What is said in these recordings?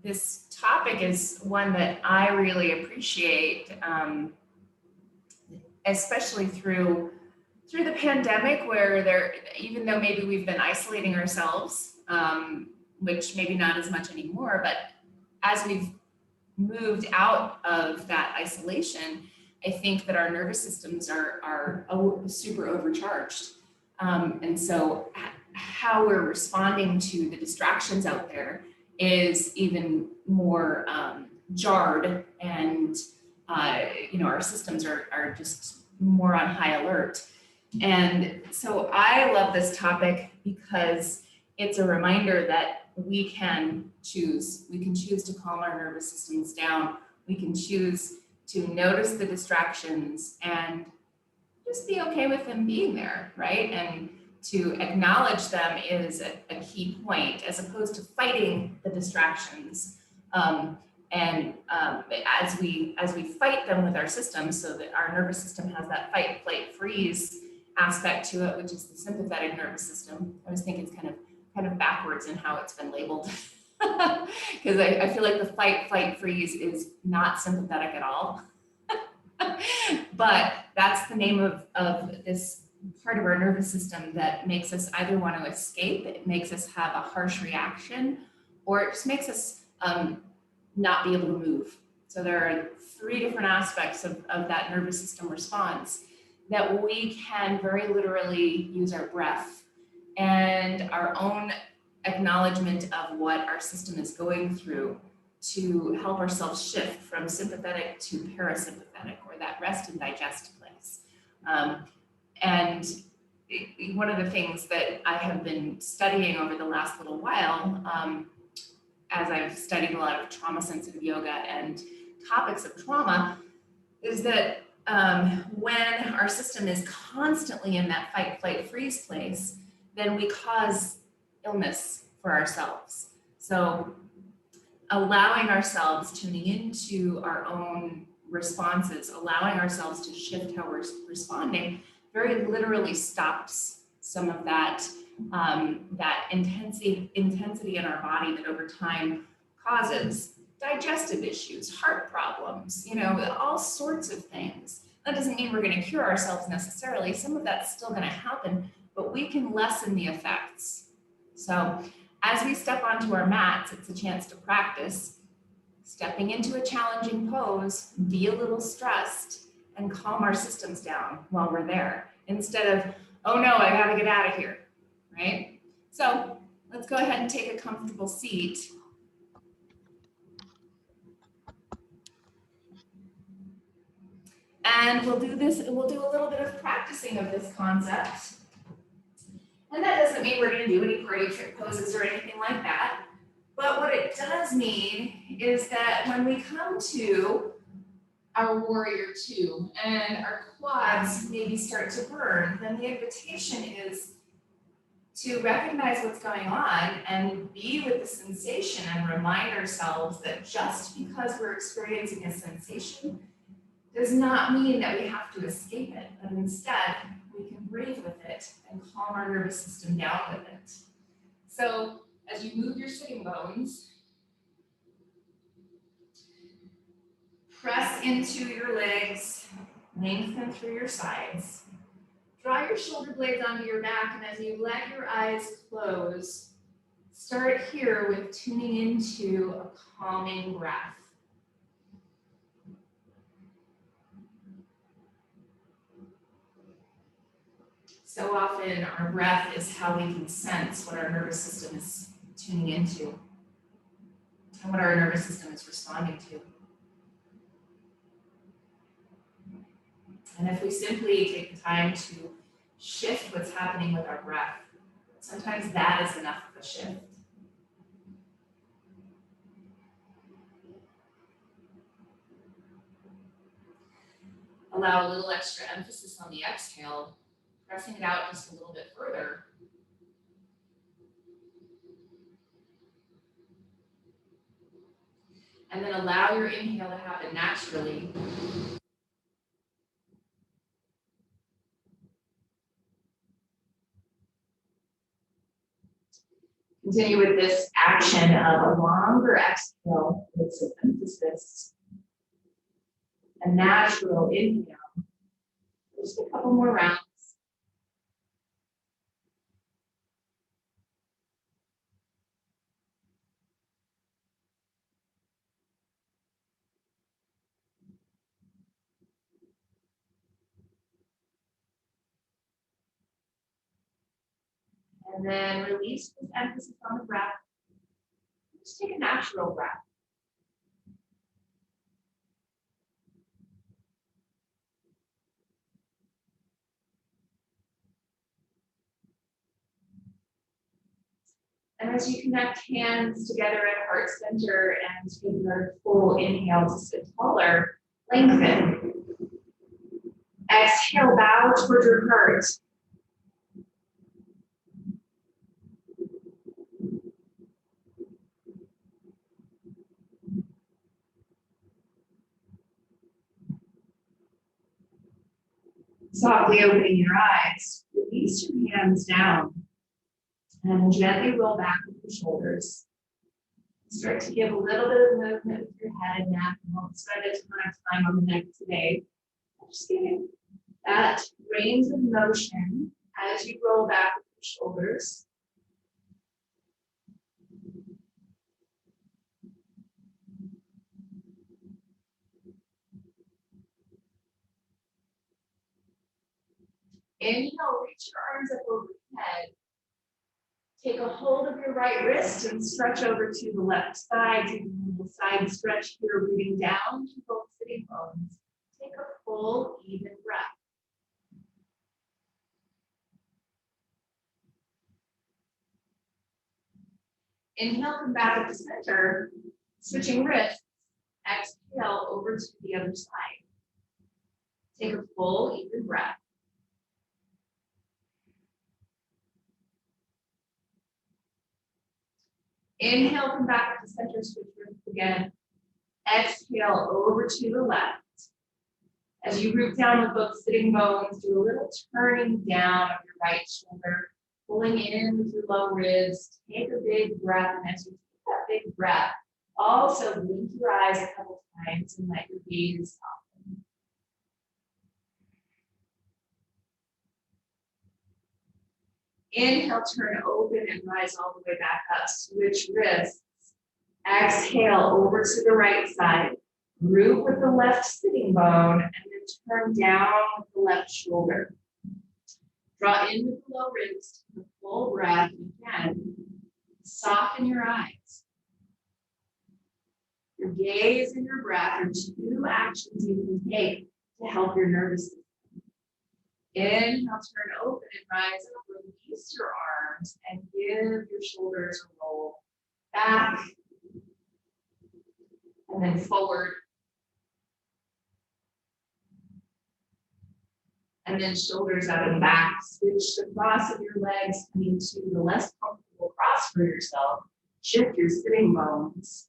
this topic is one that I really appreciate, especially through the pandemic, where even though maybe we've been isolating ourselves, which maybe not as much anymore, but as we've moved out of that isolation, I think that our nervous systems are super overcharged. And so how we're responding to the distractions out there is even more jarred, and our systems are just more on high alert. And so I love this topic because it's a reminder that we can choose. We can choose to calm our nervous systems down. We can choose to notice the distractions and just be okay with them being there, right? And to acknowledge them is a key point, as opposed to fighting the distractions. As we fight them with our system, so that our nervous system has that fight, flight, freeze aspect to it, which is the sympathetic nervous system. I always think it's kind of backwards in how it's been labeled, because I feel like the fight, flight, freeze is not sympathetic at all. But that's the name of this part of our nervous system that makes us either want to escape, it makes us have a harsh reaction, or it just makes us not be able to move. So there are 3 different aspects of that nervous system response that we can very literally use our breath and our own acknowledgement of what our system is going through to help ourselves shift from sympathetic to parasympathetic, or that rest and digest place. One of the things that I have been studying over the last little while, as I've studied a lot of trauma-sensitive yoga and topics of trauma, is that when our system is constantly in that fight, flight, freeze place, then we cause illness for ourselves. So allowing ourselves, tuning into our own responses, allowing ourselves to shift how we're responding, very literally stops some of that intensity in our body that over time causes digestive issues, heart problems, all sorts of things. That doesn't mean we're going to cure ourselves necessarily. Some of that's still going to happen, but we can lessen the effects. So as we step onto our mats, it's a chance to practice stepping into a challenging pose, be a little stressed, and calm our systems down while we're there, instead of, oh no, I gotta get out of here, right? So let's go ahead and take a comfortable seat. And we'll do a little bit of practicing of this concept. And that doesn't mean we're gonna do any party trick poses or anything like that. But what it does mean is that when we come to our warrior 2 and our quads maybe start to burn, then the invitation is to recognize what's going on and be with the sensation, and remind ourselves that just because we're experiencing a sensation does not mean that we have to escape it, but instead we can breathe with it and calm our nervous system down with it. So as you move your sitting bones, press into your legs, lengthen through your sides. Draw your shoulder blades onto your back, and as you let your eyes close, start here with tuning into a calming breath. So often our breath is how we can sense what our nervous system is tuning into and what our nervous system is responding to. And if we simply take the time to shift what's happening with our breath, sometimes that is enough of a shift. Allow a little extra emphasis on the exhale, pressing it out just a little bit further. And then allow your inhale to happen naturally. Continue with this action of a longer exhale with some emphasis. A natural inhale. Just a couple more rounds. And then release this emphasis on the breath. Just take a natural breath. And as you connect hands together at heart center and take another full inhale to sit taller, lengthen. Exhale, bow toward your heart. Softly opening your eyes, release your hands down and gently roll back with your shoulders. Start to give a little bit of movement with your head and neck. We won't spend a ton of time on the neck today. Just giving that range of motion as you roll back with your shoulders. Inhale, reach your arms up over your head. Take a hold of your right wrist and stretch over to the left side. Do a little side stretch here, rooting down to both sitting bones. Take a full, even breath. Inhale, come back up to center, switching wrists. Exhale over to the other side. Take a full, even breath. Inhale, come back up to center, switch wrists again. Exhale over to the left. As you root down with both sitting bones, do a little turning down of your right shoulder, pulling in with your low ribs. Take a big breath, and as you take that big breath, also blink your eyes a couple times and let your gaze soften. Inhale, turn open and rise all the way back up. Switch wrists. Exhale over to the right side. Root with the left sitting bone and then turn down with the left shoulder. Draw in with the low ribs, take a full breath. Again, soften your eyes. Your gaze and your breath are two actions you can take to help your nervous system. Inhale, turn open and rise up. Release your arms and give your shoulders a roll back and then forward. And then shoulders out and back. Switch the cross of your legs coming to the less comfortable cross for yourself. Shift your sitting bones.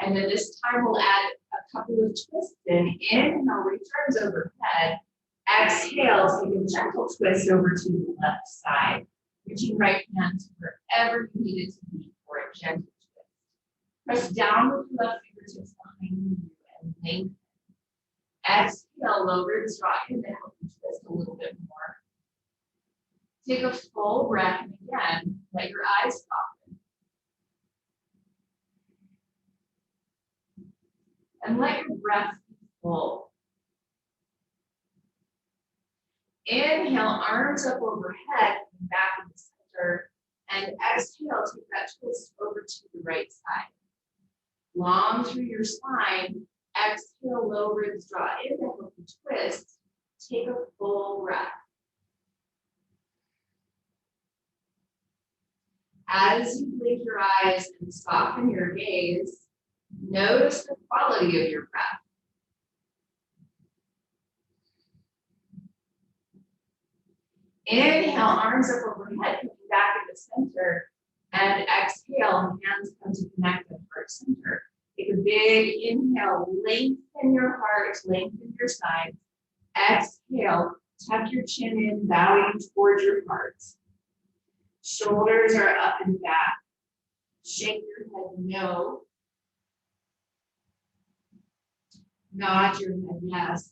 And then this time we'll add a couple of twists in. Inhale, reach arms overhead. Exhale, take a gentle twist over to the left side. Reaching right hand to wherever you need it to be for a gentle twist. Press down with your left fingertips behind you and lengthen. Exhale, low ribs draw in to help you twist a little bit more. Take a full breath and again, let your eyes soften. And let your breath be full. Inhale, arms up overhead, back in the center. And exhale, take that twist over to the right side. Long through your spine. Exhale, low ribs draw in to help you twist. Take a full breath. As you blink your eyes and soften your gaze, notice the quality of your breath. Inhale, arms up overhead, coming back at the center. And exhale, hands come to connect at heart center. Take a big inhale, lengthen your heart, lengthen your sides. Exhale, tuck your chin in, bowing towards your heart. Shoulders are up and back. Shake your head no. Nod your head yes.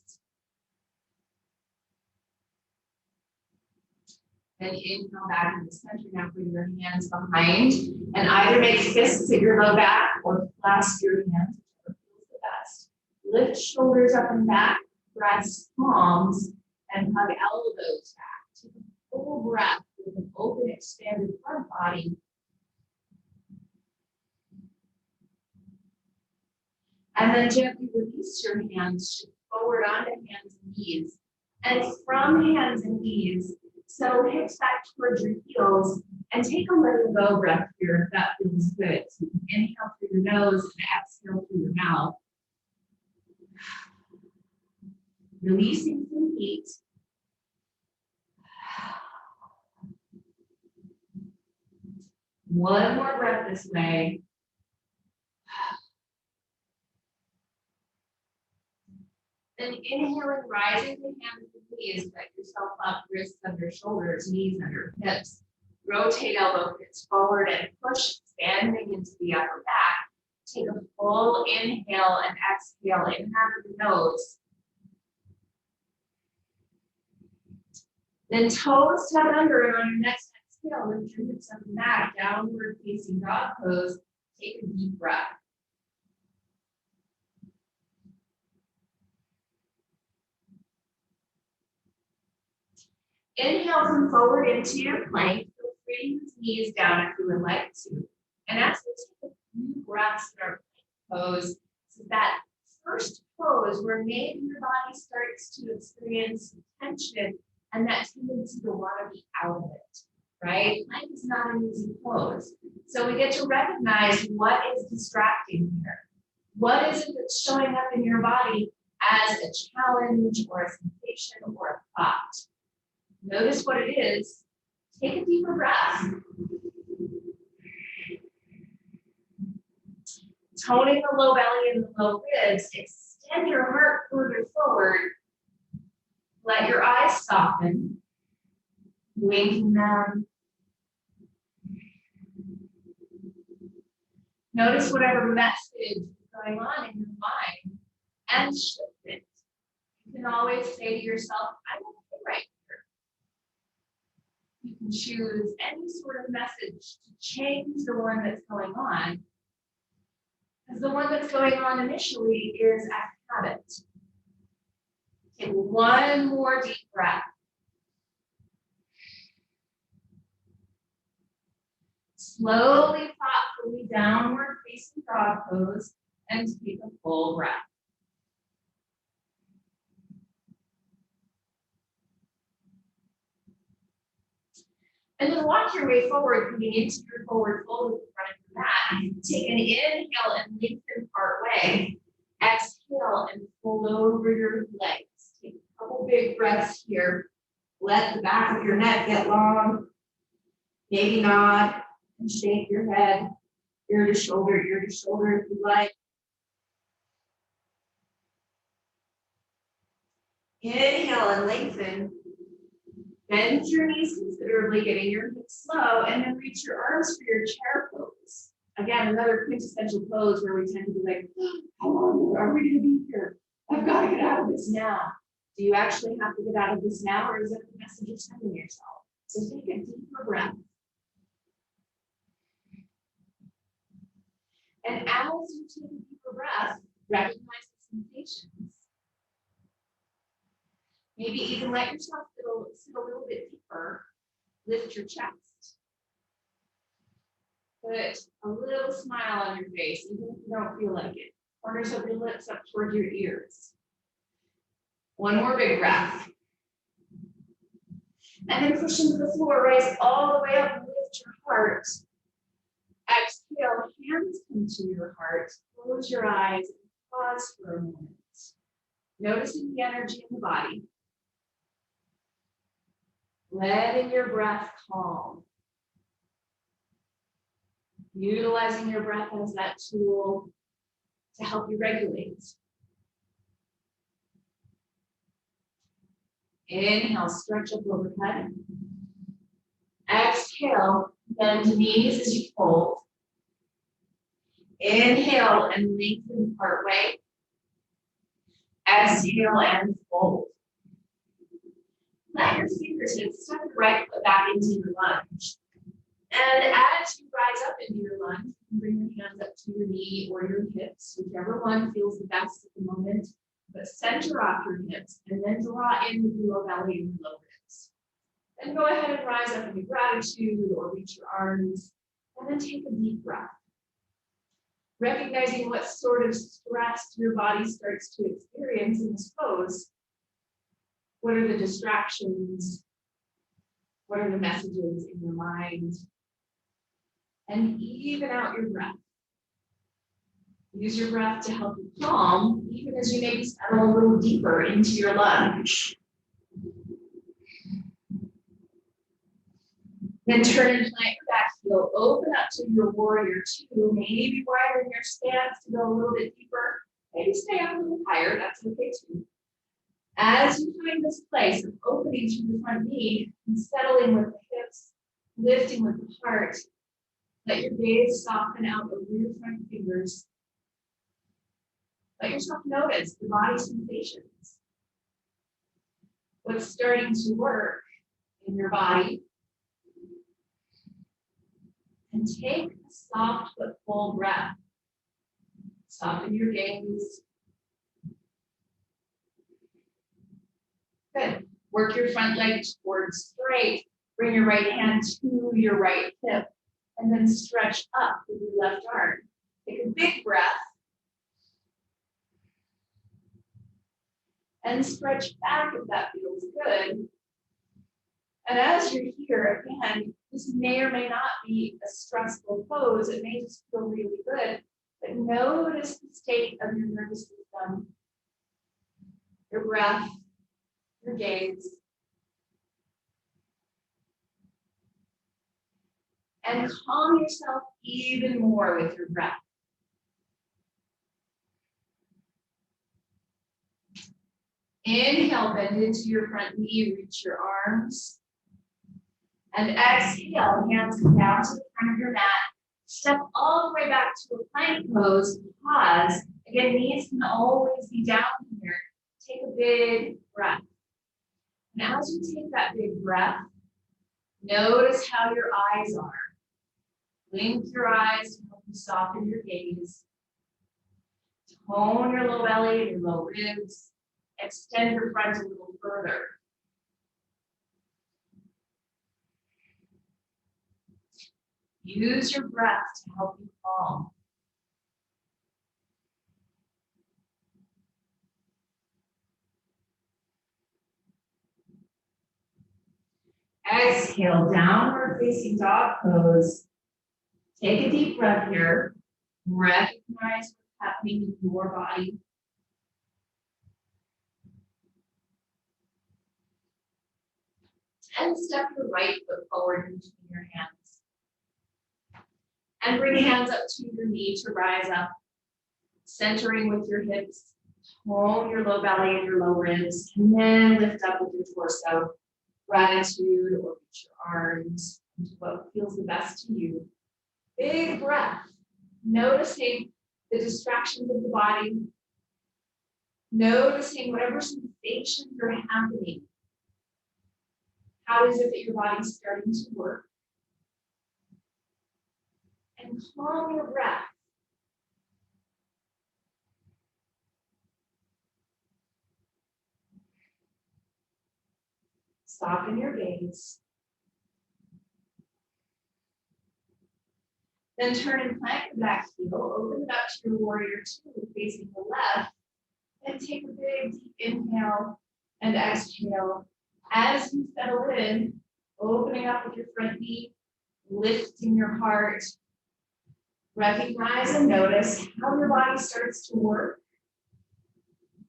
Then inhale back in the center. Now bring your hands behind and either make fists at your low back or clasp your hands, whichever feels the best. Lift shoulders up and back, press palms, and hug elbows back. Take a full breath with an open, expanded front body. And then gently release your hands, shift forward onto hands and knees. And from hands and knees, so hips back towards your heels, and take a letting go breath here if that feels good. So you can inhale through your nose and exhale through your mouth. Releasing some heat. One more breath this way. Then inhaling, rising the hands and knees, set yourself up, wrists under shoulders, knees under hips. Rotate elbow pits forward and push, expanding into the upper back. Take a full inhale and exhale, inhale through the nose. Then toes tuck under, and on your next exhale, lift your hips up and back, downward facing dog pose. Take a deep breath. Inhale, come forward into your plank. Feel free to use knees down if you would like to. And as we take a few breaths in our plank pose, so that first pose where maybe your body starts to experience tension and that tendency to want to be out of it, right? Plank is not an easy pose. So we get to recognize what is distracting here. What is it that's showing up in your body as a challenge or a sensation or a thought? Notice what it is. Take a deeper breath. Toning the low belly and the low ribs. Extend your heart further forward. Let your eyes soften. Winking them. Notice whatever message is going on in your mind and shift it. You can always say to yourself, I'm okay right here. You can choose any sort of message to change the one that's going on. Because the one that's going on initially is a habit. Take one more deep breath. Slowly, thoughtfully, downward facing dog pose and take a full breath. And then walk your way forward, coming into your forward fold at the front of your mat. Take an inhale and lengthen part way. Exhale and fold over your legs. Take a couple big breaths here. Let the back of your neck get long. Maybe nod and shake your head, ear to shoulder if you like. Inhale and lengthen. Bend your knees considerably, getting your hips low, and then reach your arms for your chair pose. Again, another quintessential pose where we tend to be like, how long are we going to be here? I've got to get out of this now. Do you actually have to get out of this now, or is it the message you're sending yourself? So take a deeper breath. And as you take a deeper breath, recognize the sensations. Maybe even let yourself sit a little bit deeper. Lift your chest. Put a little smile on your face, even if you don't feel like it. Corners of your lips up toward your ears. One more big breath. And then push into the floor, rise all the way up and lift your heart. Exhale, hands come to your heart. Close your eyes and pause for a moment. Noticing the energy in the body. Letting your breath calm. Utilizing your breath as that tool to help you regulate. Inhale, stretch up overhead. Exhale, bend knees as you fold. Inhale and lengthen part way. Exhale and fold. Let your fingertips step the right foot back into your lunge. And as you rise up into your lunge, you can bring your hands up to your knee or your hips, whichever one feels the best at the moment. But center off your hips and then draw in with your low belly and your low ribs. Then go ahead and rise up into gratitude or reach your arms, and then take a deep breath. Recognizing what sort of stress your body starts to experience in this pose. What are the distractions? What are the messages in your mind? And even out your breath. Use your breath to help you calm, even as you maybe settle a little deeper into your lunge. Then turn and plant your back heel, open up to your warrior two, maybe widen your stance to go a little bit deeper, maybe stay up a little higher, that's okay too. As you find this place of opening to the front knee and settling with the hips, lifting with the heart, let your gaze soften out over your front fingers. Let yourself notice the body sensations. What's starting to work in your body. And take a soft but full breath. Soften your gaze. Good. Work your front leg towards straight. Bring your right hand to your right hip. And then stretch up with your left arm. Take a big breath. And stretch back if that feels good. And as you're here, again, this may or may not be a stressful pose. It may just feel really good. But notice the state of your nervous system, your breath, your gaze. And calm yourself even more with your breath. Inhale, bend into your front knee, reach your arms. And exhale, hands come down to the front of your mat. Step all the way back to a plank pose. Pause. Again, knees can always be down here. Take a big breath. And as you take that big breath, notice how your eyes are. Blink your eyes to help you soften your gaze. Tone your low belly and your low ribs. Extend your front a little further. Use your breath to help you calm. Exhale, downward facing dog pose. Take a deep breath here. Recognize what's happening in your body. And step your right foot forward in between your hands. And bring hands up to your knee to rise up. Centering with your hips. Hold your low belly and your low ribs. And then lift up with your torso. Gratitude or reach your arms into what feels the best to you. Big breath. Noticing the distractions of the body. Noticing whatever sensations are happening. How is it that your body's starting to work? And calm your breath. Soften your gaze. Then turn and plant your back heel. Open it up to your warrior two, facing the left. And take a big deep inhale and exhale. As you settle in, opening up with your front knee, lifting your heart. Recognize and notice how your body starts to work,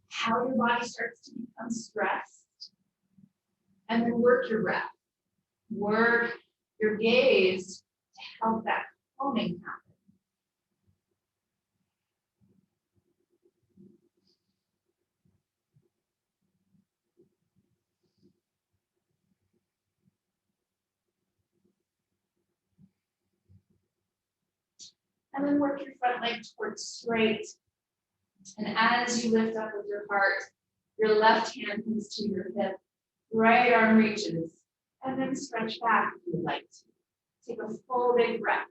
how your body starts to become stressed, and then work your breath. Work your gaze to help that calming happen. And then work your front leg towards straight. And as you lift up with your heart, your left hand comes to your hip, right arm reaches, and then stretch back if you like to. Take a full big breath.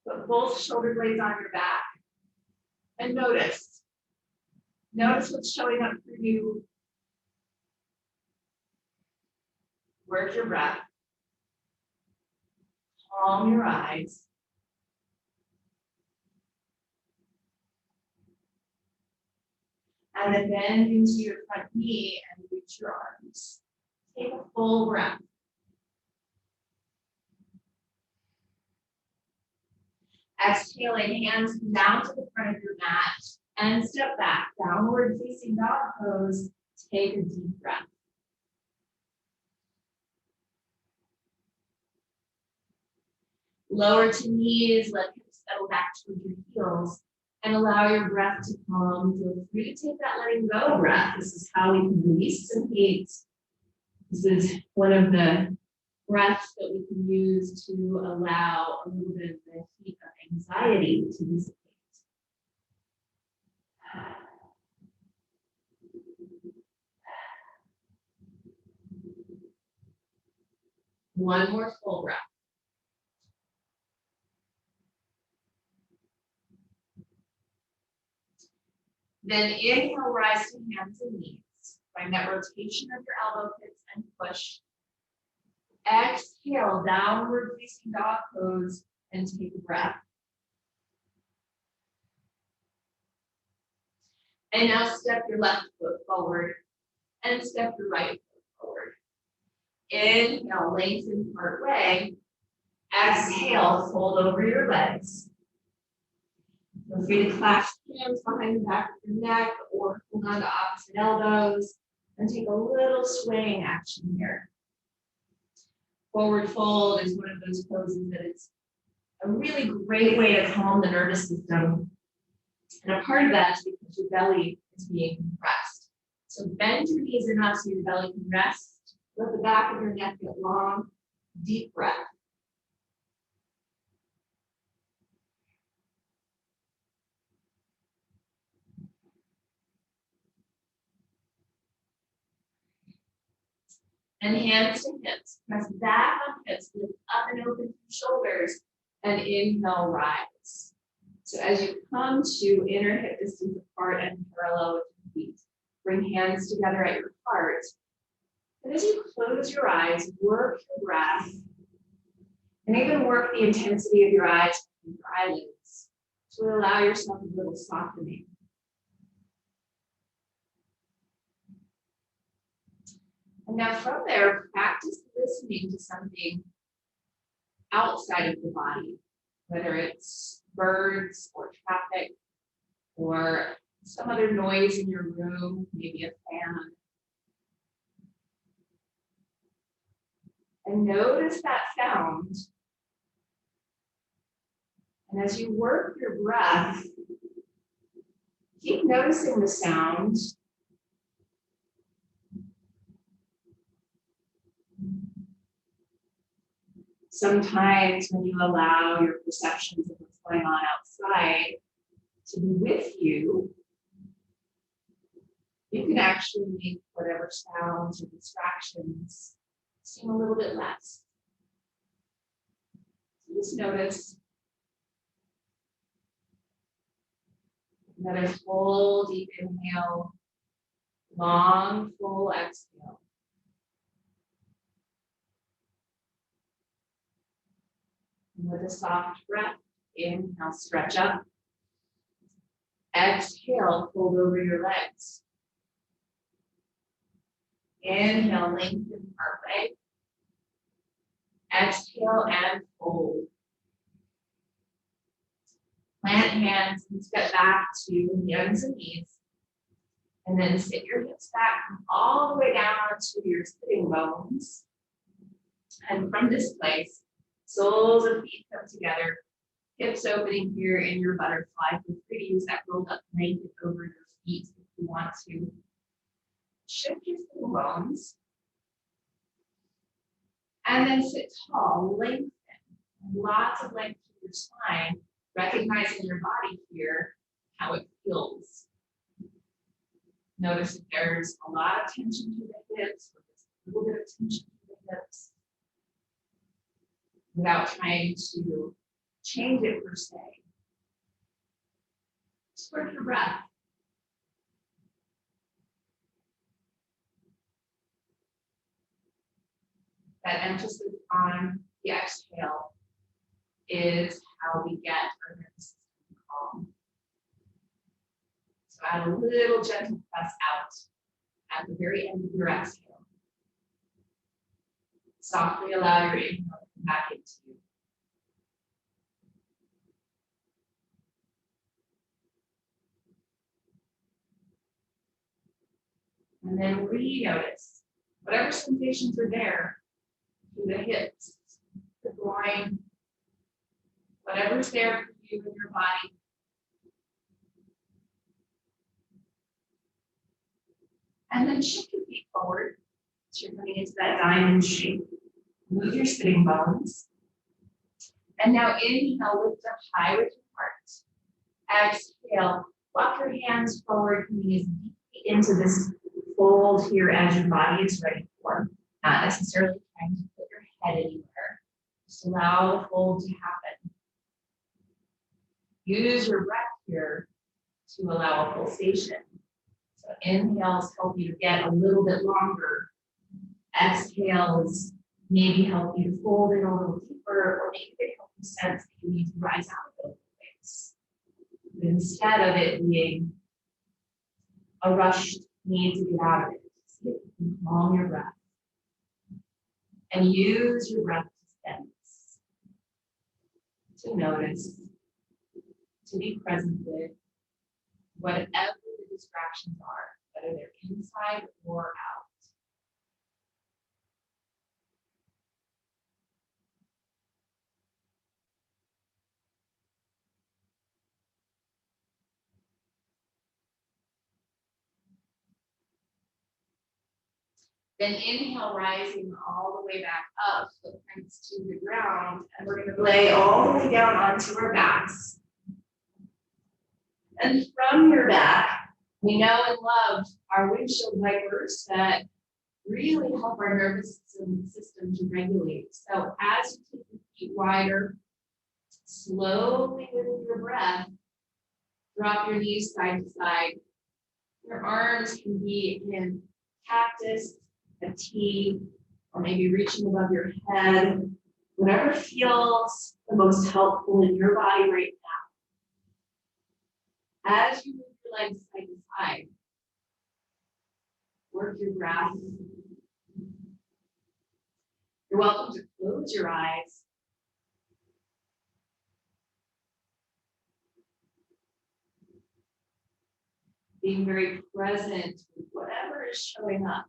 Put both shoulder blades on your back and notice. Notice what's showing up for you. Work your breath. Calm your eyes. And then bend into your front knee and reach your arms. Take a full breath. Exhaling, hands come down to the front of your mat and step back, downward facing dog pose. Take a deep breath. Lower to knees, let hips settle back towards your heels, and allow your breath to calm. Feel free to take that letting go breath. This is how we can release some heat. This is one of the breaths that we can use to allow a little bit of the heat of anxiety to dissipate. One more full breath. Then inhale, rise to hands and knees. Find that rotation of your elbow pits and push. Exhale, downward facing dog pose and take a breath. And now step your left foot forward and step your right foot forward. Inhale, lengthen part way. Exhale, fold over your legs. Feel free to clasp hands behind the back of your neck or hold on to opposite elbows and take a little swaying action here. Forward fold is one of those poses that is a really great way to calm the nervous system. And a part of that is because your belly is being compressed. So bend your knees enough so your belly can rest. Let the back of your neck get long. Deep breath. And hands to hips. Press back on hips. Lift up and open through shoulders. And inhale, rise. So as you come to inner hip distance apart and parallel with your feet, bring hands together at your heart. And as you close your eyes, work your breath. And even work the intensity of your eyes and your eyelids to allow yourself a little softening. And now from there, practice listening to something outside of the body, whether it's birds or traffic or some other noise in your room, maybe a fan. And notice that sound. And as you work your breath, keep noticing the sound. Sometimes when you allow your perceptions of what's going on outside to be with you, you can actually make whatever sounds or distractions seem a little bit less. So just notice. Another full deep inhale, long full exhale. And with a soft breath, inhale, stretch up. Exhale, fold over your legs. Inhale, lengthen part way. Exhale and fold. Plant hands and step back to hands and knees. And then sit your hips back all the way down to your sitting bones. And from this place, soles of feet come together, hips opening here in your butterfly. Feel free to use that rolled up blanket over your feet if you want to. Shift your sitting bones. And then sit tall, lengthen. Lots of length to your spine. Recognizing your body here, how it feels. Notice if there's a lot of tension to the hips, or just a little bit of tension to the hips, without trying to change it per se. Just work your breath. That emphasis on the exhale is how we get our nervous system calm. So add a little gentle press out at the very end of your exhale. Softly allow your inhale to come back into you. And then re-notice whatever sensations are there through the hips, the groin, whatever's there for you in your body. And then shift your feet forward. So you're coming into that diamond shape. Move your sitting bones. And now inhale, lift up high with your heart. Exhale, walk your hands forward, coming as deeply into this fold here as your body is ready for. Not necessarily trying to put your head anywhere. Just allow the fold to happen. Use your breath here to allow a pulsation. So inhales help you to get a little bit longer. Exhales maybe help you to fold in a little deeper, or maybe they help you sense that you need to rise out of those things. But instead of it being a rushed need to get out of it, see if you can calm your breath. And use your breath to sense, to notice, to be present with whatever the distractions are, whether they're inside or out. Then inhale, rising all the way back up, footprints to the ground, and we're going to lay all the way down onto our backs. And from your back, we know and love our windshield wipers that really help our nervous system to regulate. So as you take your feet wider, slowly with your breath, drop your knees side to side. Your arms can be in cactus, a T, or maybe reaching above your head, whatever feels the most helpful in your body right now. As you move your legs side to side, work your breath. You're welcome to close your eyes. Being very present with whatever is showing up.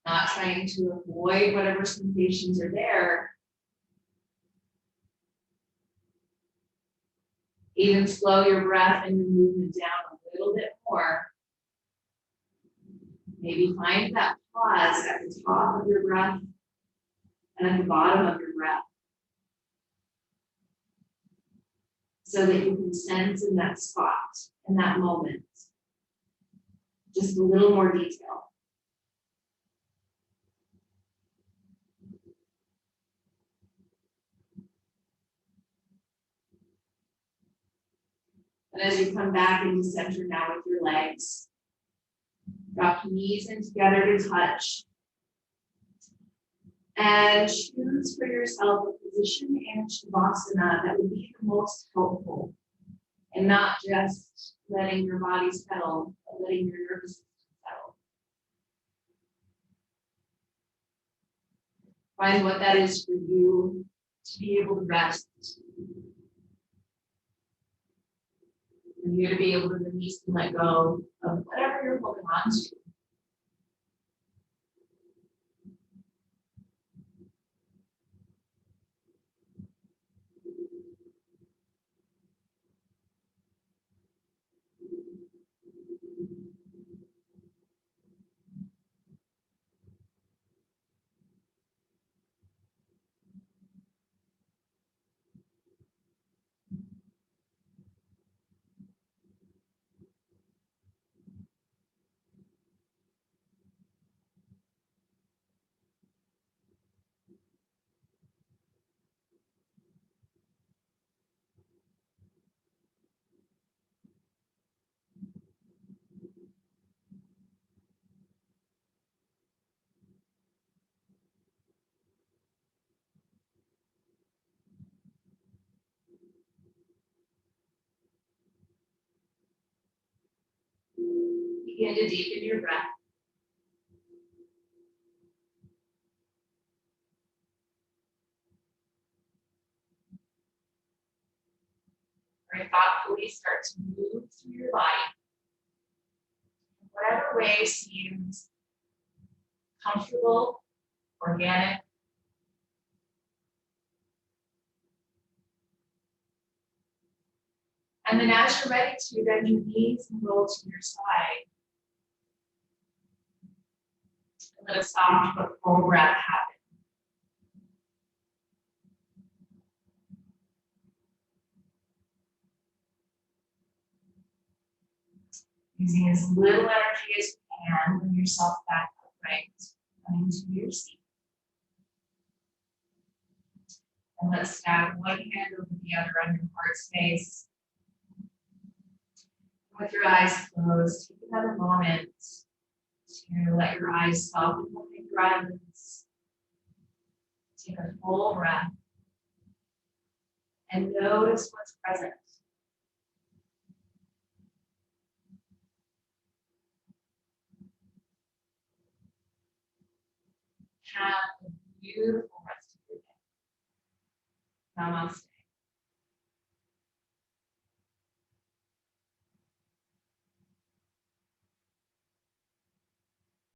Not trying to avoid whatever sensations are there. Even slow your breath and your movement down a little bit more. Maybe find that pause at the top of your breath and at the bottom of your breath, so that you can sense in that spot, in that moment, just a little more detail. And as you come back into center now with your legs, drop your knees in together to touch. And choose for yourself a position in Shavasana that would be the most helpful. And not just letting your body settle, but letting your nervous system settle. Find what that is for you to be able to rest. For you to be able to release and let go of whatever you're holding on to. Begin to deepen your breath. Very thoughtfully start to move through your body. Whatever way seems comfortable, organic. And then as you're ready to, bend your knees and roll to your side. And let a soft but full breath happen. Using as little energy as you can, bring yourself back upright, coming to your seat. And let's stab one hand over the other on your heart space. With your eyes closed, take another moment to let your eyes soften with your eyelids. Take a full breath and notice what's present. Have a beautiful rest of your day. Namaste.